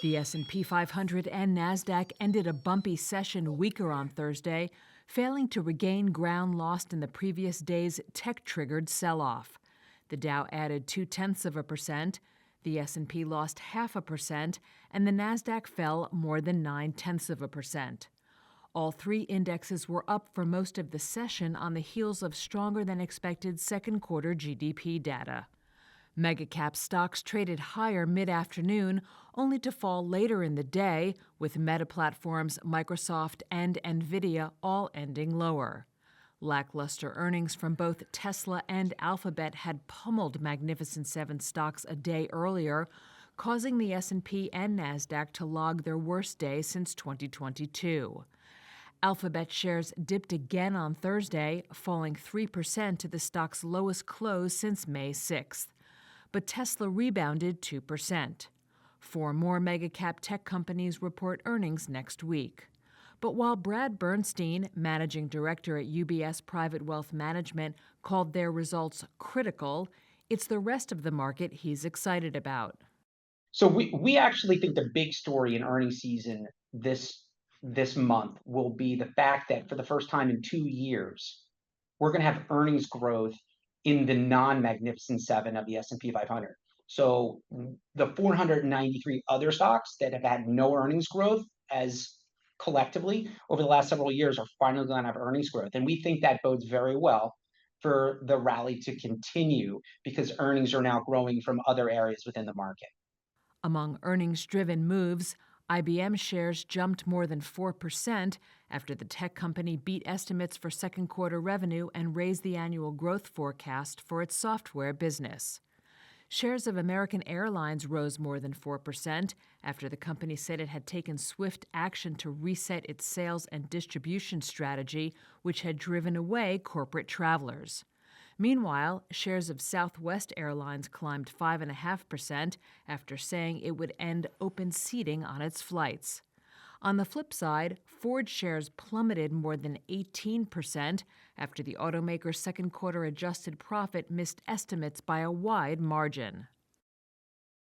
The S&P 500 and Nasdaq ended a bumpy session weaker on Thursday, failing to regain ground lost in the previous day's tech-triggered sell-off. The Dow added 0.2%, the S&P lost 0.5%, and the Nasdaq fell more than 0.9%. All three indexes were up for most of the session on the heels of stronger-than-expected second-quarter GDP data. Megacap stocks traded higher mid-afternoon, only to fall later in the day, with Meta platforms Microsoft and Nvidia all ending lower. Lackluster earnings from both Tesla and Alphabet had pummeled Magnificent Seven stocks a day earlier, causing the S&P and Nasdaq to log their worst day since 2022. Alphabet shares dipped again on Thursday, falling 3% to the stock's lowest close since May 6th. But Tesla rebounded 2%. Four more megacap tech companies report earnings next week. But while Brad Bernstein, managing director at UBS Private Wealth Management, called their results critical, it's the rest of the market he's excited about. So we actually think the big story in earnings season this month will be the fact that for the first time in 2 years, we're going to have earnings growth in the non-Magnificent Seven of the S&P 500. So the 493 other stocks that have had no earnings growth as collectively over the last several years are finally going to have earnings growth. And we think that bodes very well for the rally to continue because earnings are now growing from other areas within the market. Among earnings-driven moves, IBM shares jumped more than 4% after the tech company beat estimates for second-quarter revenue and raised the annual growth forecast for its software business. Shares of American Airlines rose more than 4% after the company said it had taken swift action to reset its sales and distribution strategy, which had driven away corporate travelers. Meanwhile, shares of Southwest Airlines climbed 5.5% after saying it would end open seating on its flights. On the flip side, Ford shares plummeted more than 18% after the automaker's second-quarter adjusted profit missed estimates by a wide margin.